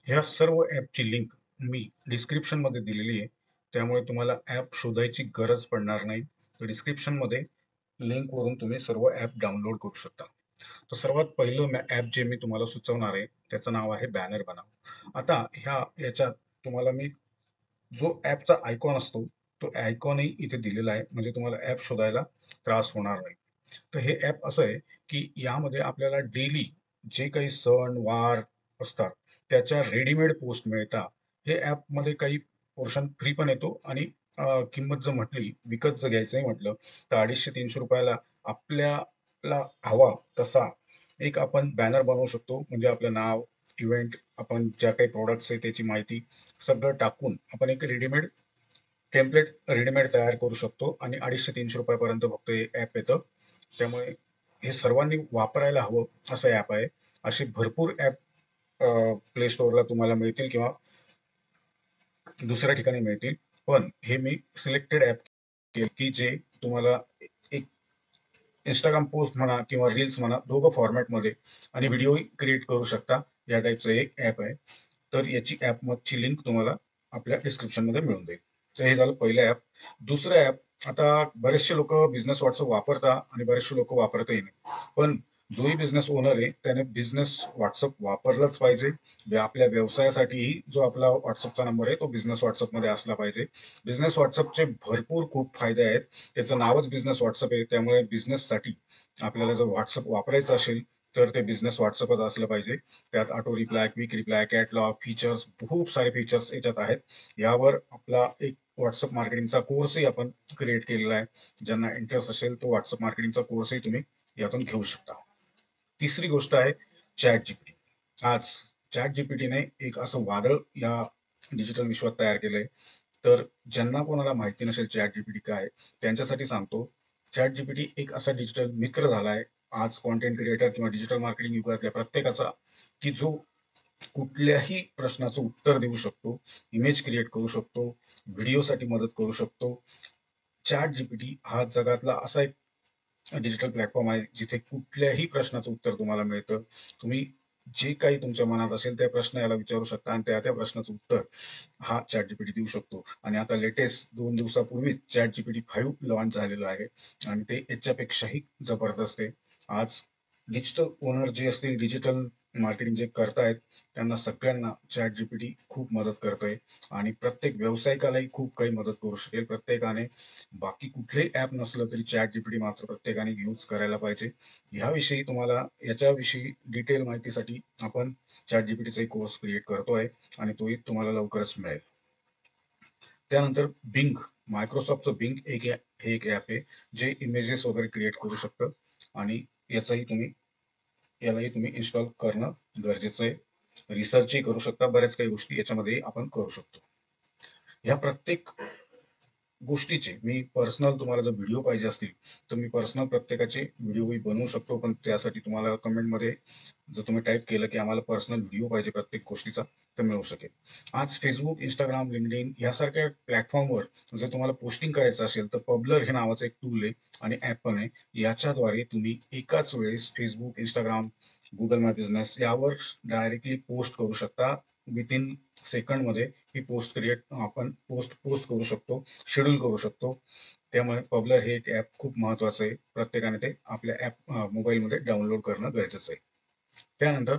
ह्या सर्व ॲपची लिंक मी डिस्क्रिप्शनमध्ये दिलेली आहे. त्यामुळे तुम्हाला ॲप शोधायची गरज पडणार नाही. तर डिस्क्रिप्शनमध्ये लिंकवरून तुम्ही सर्व ॲप डाउनलोड करू शकता. तर सर्वात पहिलं ॲप जे मी तुम्हाला सुचवणार आहे, त्याचं नाव आहे बॅनर बनाव. आता याच्यात तुम्हाला मी जो ॲपचा आयकॉन असतो, तो आयकॉनही इथे दिलेला आहे. म्हणजे तुम्हाला ॲप शोधायला त्रास होणार नाही. तर हे ॲप असं आहे, की यामध्ये आपल्याला डेली जे काही सण, वार असतात, त्याच्या रेडीमेड पोस्ट मिळतात. हे ॲपमध्ये काही पोर्शन फ्री पण येतो आणि किंमत जर म्हटली, विकत जर घ्यायचंही म्हटलं, तर ₹250-300 आपल्याला हवा तसा एक आपण बॅनर बनवू शकतो. म्हणजे आपलं नाव, इव्हेंट, आपण ज्या काही प्रॉडक्ट्स आहे त्याची माहिती सगळं टाकून आपण एक टेम्पलेट रेडीमेड तयार करू शकतो आणि ₹250-300 पर्यंत फक्त हे ॲप येतं. त्यामुळे हे सर्वांनी वापरायला हवं असं ॲप आहे. असे भरपूर ॲप प्ले स्टोअरला तुम्हाला मिळतील किंवा दुसऱ्या ठिकाणी मिळतील. पण हे मी सिलेक्टेड ॲप केले, की जे तुम्हाला एक Instagram पोस्ट म्हणा किंवा रील्स म्हणा, दोघं फॉर्मॅटमध्ये आणि व्हिडिओही क्रिएट करू शकता. या टाईपचं एक ॲप आहे. तर याची ॲपची लिंक तुम्हाला आपल्या डिस्क्रिप्शनमध्ये मिळून जाईल. तर हे झालं पहिलं ॲप. दुसरं ॲप, आता बरेचसे लोकं बिझनेस WhatsApp वापरतात आणि बरेचसे लोकं वापरतही नाही. पण जोही बिझनेस ओनर आहे, त्याने बिझनेस WhatsApp वापरलंच पाहिजे. आपल्या व्यवसायासाठीही जो आपला WhatsAppचा नंबर आहे, तो बिझनेस WhatsAppमध्ये असला पाहिजे. बिझनेस WhatsAppचे भरपूर खूप फायदे आहेत. त्याचं नावच बिझनेस WhatsApp आहे. त्यामुळे बिझनेससाठी आपल्याला जर WhatsApp वापरायचं असेल, तर ते बिझनेस WhatsAppच असलं पाहिजे. त्यात auto reply, quick reply, catalogue, features, खूप सारे फीचर्स याच्यात आहेत. यावर आपला एक WhatsApp मार्केटिंगचा कोर्सही आपण क्रिएट केलेला आहे. ज्यांना इंटरेस्ट असेल तो WhatsApp मार्केटिंगचा कोर्सही तुम्ही यातून घेऊ शकता. तिसरी गोष्ट आहे ChatGPT. आज ChatGPTने एक असं वादळ या डिजिटल विश्वात तयार केलंय. तर ज्यांना कोणाला माहिती नसेल ChatGPT काय आहे, त्यांच्यासाठी सांगतो. ChatGPT एक असा डिजिटल मित्र झालाय आज कंटेंट क्रिएटर किंवा डिजिटल मार्केटिंग युगातल्या प्रत्येकाचा, की जो कुठल्याही प्रश्नाचं उत्तर देऊ शकतो, इमेज क्रिएट करू शकतो, व्हिडिओसाठी मदत करू शकतो. ChatGPT हा जगातला असा एक डिजिटल प्लॅटफॉर्म आहे, जिथे कुठल्याही प्रश्नाचं उत्तर तुम्हाला मिळतं. तुम्ही जे काही तुमच्या मनात असेल ते प्रश्न याला विचारू शकता आणि त्या प्रश्नाचं उत्तर हा ChatGPT देऊ शकतो. आणि आता लेटेस्ट 2 दिवसापूर्वीच ChatGPT 5 लॉन्च झालेलं आहे आणि ते याच्यापेक्षाही जबरदस्त आहे. आज डिजिटल ओनर जे असतील, डिजिटल मार्केटिंग जे करतायत, त्यांना सगळ्यांना ChatGPT खूप मदत करतंय आणि प्रत्येक व्यावसायिकालाही खूप काही मदत करू शकेल. प्रत्येकाने बाकी कुठलंही ॲप नसलं तरी ChatGPT मात्र प्रत्येकाने यूज करायला पाहिजे. ह्याविषयी तुम्हाला याच्याविषयी डिटेल माहितीसाठी आपण ChatGPTचा एक कोर्स क्रिएट करतोय आणि तोही तुम्हाला लवकरच मिळेल. त्यानंतर Bing, Microsoftचं Bing हे एक ॲप आहे, जे इमेजेस वगैरे क्रिएट करू शकतं आणि याचाही तुम्ही यालाही तुम्ही इन्स्टॉल करणं गरजेचं आहे. रिसर्चही करू शकता. बऱ्याच काही गोष्टी याच्यामध्ये आपण करू शकतो. ह्या प्रत्येक गोष्टीचे मी पर्सनल, तुम्हाला जर व्हिडिओ पाहिजे असतील, तर मी पर्सनल प्रत्येकाचे व्हिडिओही बनवू शकतो. पण त्यासाठी तुम्हाला कमेंटमध्ये जर तुम्ही टाइप केलं, की आम्हाला पर्सनल व्हिडिओ पाहिजे प्रत्येक गोष्टीचा, तर मिळू शकेल. आज Facebook, Instagram, LinkedIn यासारख्या प्लॅटफॉर्मवर जर तुम्हाला पोस्टिंग करायचं असेल, तर पबलर हे नावाचं एक टूल आहे आणि ॲप पण आहे. याच्याद्वारे तुम्ही एकाच वेळेस Facebook, Instagram, Google माय बिझनेस यावर डायरेक्टली पोस्ट करू शकता. विथिन सेकंडमध्ये ही आपण पोस्ट पोस्ट करू शकतो, शेड्यूल करू शकतो. त्यामुळे पबलर हे एक ॲप खूप महत्त्वाचं आहे. प्रत्येकाने ते आपल्या मोबाईलमध्ये डाउनलोड करणं गरजेचं आहे. त्यानंतर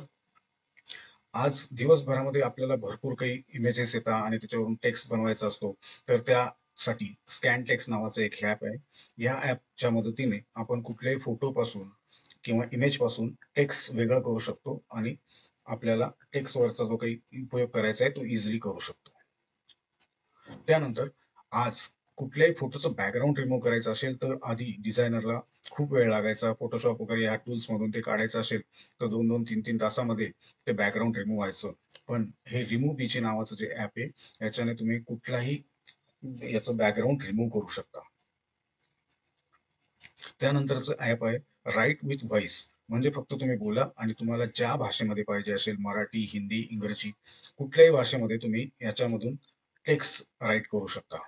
आज दिवसभरामध्ये आपल्याला भरपूर काही इमेजेस येतात आणि त्याच्यावरून टेक्स्ट बनवायचा असतो. तर त्यासाठी स्कॅन टेक्स्ट नावाचं एक ॲप आहे. या ॲपच्या मदतीने आपण कुठल्याही फोटोपासून किंवा इमेजपासून टेक्स्ट वेगळं करू शकतो आणि आपल्याला टेक्स्टवरचा जो काही उपयोग करायचा आहे तो इझिली करू शकतो. त्यानंतर आज कुठल्याही फोटोचं बॅकग्राऊंड रिमूव्ह करायचं असेल, तर आधी डिझायनरला खूप वेळ लागायचा. फोटोशॉप वगैरे ह्या टूल्समधून ते काढायचं असेल, तर 2-2, 3-3 तासामध्ये ते बॅकग्राऊंड रिमूव्ह व्हायचं. पण हे रिमूव्ह बीची नावाचं जे ॲप आहे, याच्याने तुम्ही कुठलाही याचं बॅकग्राऊंड रिमूव्ह करू शकता. त्यानंतरचं ॲप आहे राईट विथ व्हॉईस. म्हणजे फक्त तुम्ही बोला आणि तुम्हाला ज्या भाषेमध्ये पाहिजे असेल, मराठी, हिंदी, इंग्रजी, कुठल्याही भाषेमध्ये तुम्ही याच्यामधून टेक्स्ट राईट करू शकता.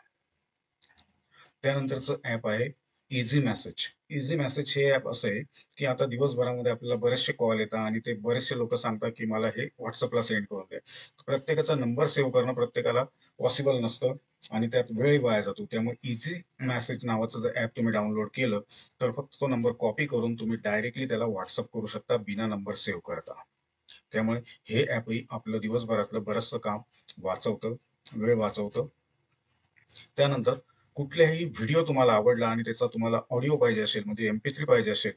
त्यानंतरचं ॲप आहे इझी मेसेज. इझी मेसेज हे ॲप असं आहे, की आता दिवसभरामध्ये आपल्याला बरेचसे कॉल येतात आणि ते बरेचसे लोकं सांगतात, की मला हे WhatsAppला सेंड करून द्या. प्रत्येकाचा नंबर सेव्ह करणं प्रत्येकाला पॉसिबल नसतं आणि त्यात वेळही वाया जातो. त्यामुळे इझी मेसेज नावाचं जर ॲप तुम्ही डाउनलोड केलं, तर फक्त तो नंबर कॉपी करून तुम्ही डायरेक्टली त्याला WhatsApp करू शकता बिना नंबर सेव्ह करता. त्यामुळे हे ॲपही आपलं दिवसभरातलं बरचसं काम वाचवतं, वेळ वाचवतं. त्यानंतर कुठलाही व्हिडिओ तुम्हाला आवडला आणि त्याचा तुम्हाला ऑडिओ पाहिजे असेल म्हणजे MP3 पाहिजे असेल,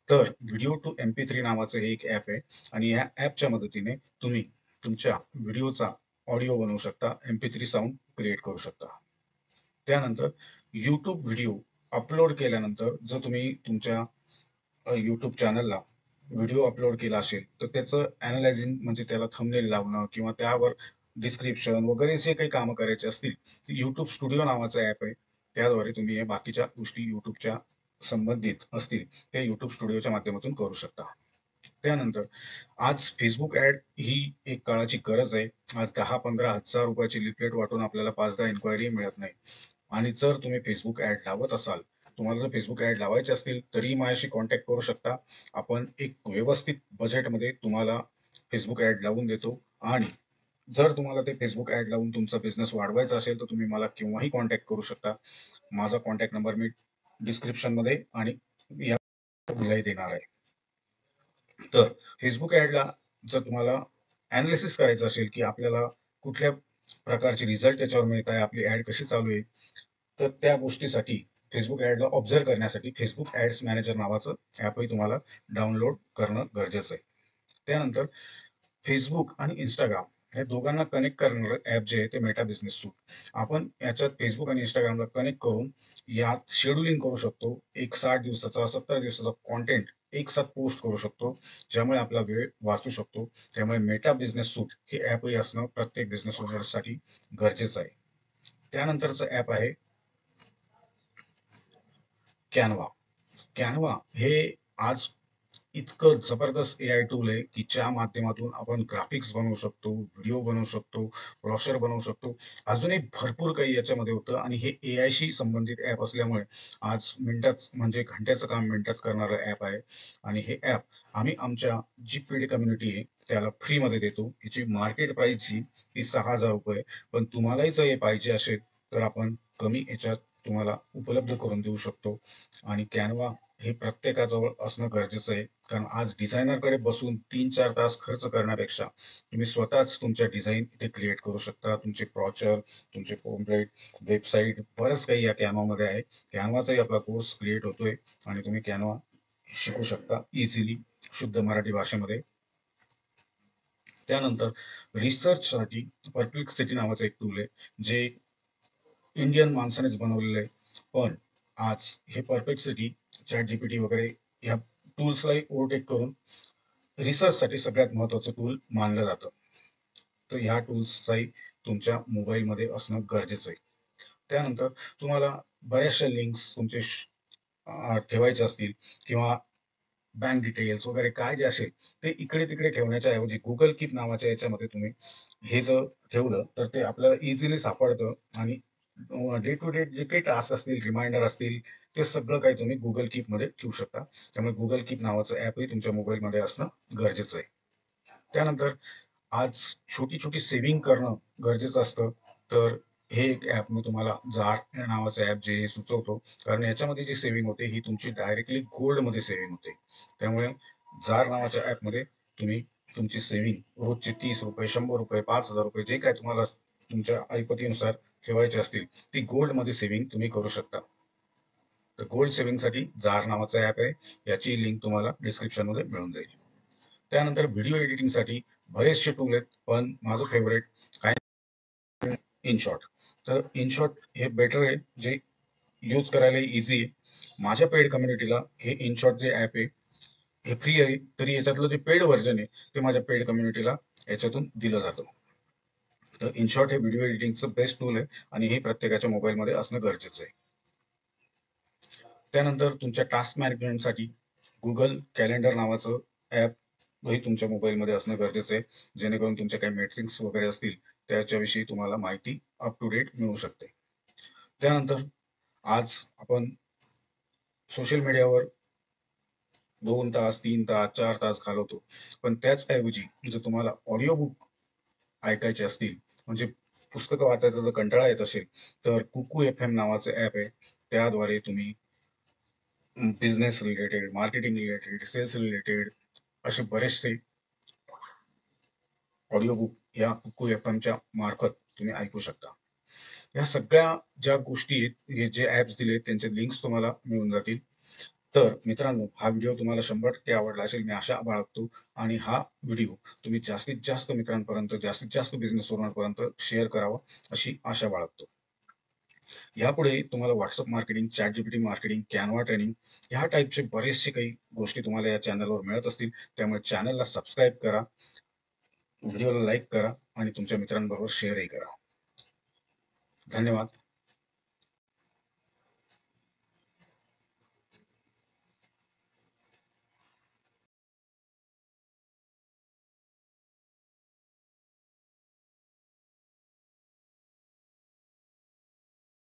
तर व्हिडिओ टू MP3 नावाचं हे एक ॲप आहे आणि या ॲपच्या मदतीने तुम्ही तुमच्या व्हिडिओचा ऑडिओ बनवू शकता, MP3 साउंड क्रिएट करू शकता. त्यानंतर YouTube व्हिडिओ अपलोड केल्यानंतर जर तुम्ही तुमच्या YouTube चॅनलला व्हिडिओ अपलोड केला असेल, तर त्याचं ॲनलायझिंग म्हणजे त्याला थंबनेल लावणं किंवा त्यावर डिस्क्रिप्शन वगैरे जे काही कामं करायचे असतील, ते YouTube स्टुडिओ नावाचं ॲप आहे. त्याद्वारे तुम्ही या बाकीच्या गोष्टी YouTubeच्या संबंधित असतील, ते YouTube स्टुडिओच्या माध्यमातून करू शकता. त्यानंतर आज Facebook ॲड ही एक काळाची गरज आहे. आज 10-15 हजार रुपयाची लिफलेट वाटून आपल्याला 5-10 इन्क्वायरी मिळत नाही. आणि जर तुम्ही Facebook ॲड लावत असाल, तुम्हाला जर Facebook ॲड लावायचे असतील, तरीही माझ्याशी कॉन्टॅक्ट करू शकता. आपण एक व्यवस्थित बजेटमध्ये तुम्हाला Facebook ॲड लावून देतो आणि जर तुम्हाला ते Facebook ॲड लावून तुमचा बिझनेस वाढवायचा असेल, तर तुम्ही मला केव्हाही कॉन्टॅक्ट करू शकता. माझा कॉन्टॅक्ट नंबर मी डिस्क्रिप्शनमध्ये आणि या दिलाही देणार आहे. तर Facebook ॲडला जर तुम्हाला ॲनालिसिस करायचं असेल, की आपल्याला कुठल्या प्रकारचे रिझल्ट त्याच्यावर मिळत आहे, आपली ॲड कशी चालू आहे, तर त्या गोष्टीसाठी Facebook ॲडला ऑब्झर्व्ह करण्यासाठी Facebook ॲड्स मॅनेजर नावाचं ॲपही तुम्हाला डाउनलोड करणं गरजेचं आहे. त्यानंतर Facebook आणि Instagram या दोघांना कनेक्ट करणारं ॲप जे आहे ते मेटा बिझनेस सूट. आपण याच्यात Facebook आणि Instagramला कनेक्ट करून यात शेड्यूलिंग करू शकतो. एक 60 दिवसाचा, 70 दिवसाचा कंटेंट एकसाथ पोस्ट करू शकतो, ज्यामुळे आपला वेळ वाचू शकतो. त्यामुळे मेटा बिझनेस सूट हे ॲपही असणं प्रत्येक बिझनेस ओनरसाठी गरजेचं आहे. त्यानंतरचं ॲप आहे Canva. Canva हे आज इतकं जबरदस्त AI टूल आहे, की ज्या माध्यमातून आपण ग्राफिक्स बनवू शकतो, व्हिडिओ बनवू शकतो, ब्रोशर बनवू शकतो. अजूनही भरपूर काही याच्यामध्ये होतं आणि हे एआयशी संबंधित ॲप असल्यामुळे आज मिनिटात म्हणजे घंट्याचं काम मिनिटात करणारं ॲप आहे आणि हे ॲप आम्ही आमच्या जी पेड कम्युनिटी आहे त्याला फ्रीमध्ये देतो. याची मार्केट प्राइस जी ती ₹6,000 पण तुम्हालाही जर हे पाहिजे असेल, तर आपण कमी याच्यात तुम्हाला उपलब्ध करून देऊ शकतो आणि Canva हे प्रत्येकाजवळ असणं गरजेचं आहे. कारण आज डिझायनरकडे बसून 3-4 तास खर्च करण्यापेक्षा तुम्ही स्वतःच तुमच्या डिझाईन इथे क्रिएट करू शकता. तुमचे ब्रोचर, तुमचे पॉम्पलेट, वेबसाईट बरंच काही या Canvaमध्ये आहे. Canvaचाही आपला कोर्स क्रिएट होतोय आणि तुम्ही Canva शिकू शकता इझिली शुद्ध मराठी भाषेमध्ये. त्यानंतर रिसर्चसाठी परप्लेक्सिटी नावाचं एक टूल आहे, जे इंडियन माणसानेच बनवलेलं आहे. पण आज हे परप्लेक्सिटी, ChatGPT वगैरे ह्या टूल्सलाही ओव्हरटेक करून रिसर्चसाठी सगळ्यात महत्त्वाचं टूल मानलं जातं. तर ह्या टूल्सचाही तुमच्या मोबाईलमध्ये असणं गरजेचं आहे. त्यानंतर तुम्हाला बऱ्याचशा लिंक्स तुमचे ठेवायचे असतील किंवा बँक डिटेल्स वगैरे काय जे असेल, ते इकडे-तिकडे ठेवण्याच्या ऐवजी Google Keep नावाच्या याच्यामध्ये तुम्ही हे जर ठेवलं, तर ते आपल्याला इझिली सापडतं आणि डे टू डे जे काही टास्क असतील, रिमाइंडर असतील, ते सगळं काही तुम्ही Google Keepमध्ये ठेवू शकता. त्यामुळे Google Keep नावाचं ॲपही तुमच्या मोबाईलमध्ये असणं गरजेचं आहे. त्यानंतर आज छोटी-छोटी सेव्हिंग करणं गरजेचं असतं. तर हे एक ॲप मी तुम्हाला जार या नावाचं ॲप जे सुचवतो. कारण याच्यामध्ये जी सेव्हिंग होते, ही तुमची डायरेक्टली गोल्डमध्ये सेव्हिंग होते. त्यामुळे जार नावाच्या ॲपमध्ये तुम्ही तुमची सेव्हिंग रोजचे ₹30, ₹100, ₹5,000 जे काही तुम्हाला तुमच्या ऐपतीनुसार ठेवायचे असतील, ती गोल्डमध्ये सेव्हिंग तुम्ही करू शकता. तर गोल्ड सेव्हिंगसाठी जार नावाचा ॲप आहे. याची लिंक तुम्हाला डिस्क्रिप्शनमध्ये मिळून जाईल. त्यानंतर व्हिडिओ एडिटिंगसाठी बरेचसे टूल आहेत, पण माझं फेव्हरेट काय InShot. तर InShot हे बेटर आहे, जे यूज करायला इझी आहे. माझ्या पेड कम्युनिटीला हे InShot जे ॲप आहे, हे फ्री आहे. तरी याच्यातलं जे पेड व्हर्जन आहे, ते माझ्या पेड कम्युनिटीला याच्यातून दिलं जातं. तर InShot हे व्हिडिओ एडिटिंगचं बेस्ट टूल आहे आणि हे प्रत्येकाच्या मोबाईलमध्ये असणं गरजेचं आहे. त्यानंतर तुमच्या टास्क मॅनेजमेंटसाठी Google कॅलेंडर नावाचं ॲप ही तुमच्या मोबाईलमध्ये असणं गरजेचं आहे. जेणेकरून तुमच्या काही मीटिंग्स वगैरे असतील, त्याच्याविषयी तुम्हाला माहिती अप टू डेट मिळू शकते. त्यानंतर आज आपण सोशल मीडियावर 2 तास, 3 तास, 4 तास घालवतो. पण त्याच ऐवजी जर तुम्हाला ऑडिओ बुक ऐकायचे असतील, म्हणजे पुस्तकं वाचायचा जर कंटाळा येत असेल, तर कुकू एफ-एम नावाचं ॲप आहे. त्याद्वारे तुम्ही business related, marketing related, sales related असे बरेचसे ऑडिओ बुक या कुकू एफ-एमच्या मार्फत तुम्ही ऐकू शकता. ह्या सगळ्या ज्या गोष्टी आहेत, हे जे ॲप्स दिलेत त्यांचे लिंक्स तुम्हाला मिळून जातील. तर मित्रांनो, हा व्हिडिओ तुम्हाला 100% आवडला असेल मी आशा बाळगतो आणि हा व्हिडिओ तुम्ही जास्तीत जास्त मित्रांपर्यंत, जास्तीत जास्त बिझनेस ओनरपर्यंत शेअर करावा अशी आशा बाळगतो. यापुढे तुम्हाला WhatsApp marketing, ChatGPT marketing, Canva training ह्या टाइपचे बरेचसे काही गोष्टी तुम्हाला या चॅनलवर मिळत असतील. त्यामुळे चॅनलला सबस्क्राईब करा, व्हिडिओला लाईक करा आणि तुमच्या मित्रांबरोबर शेअरही करा. धन्यवाद.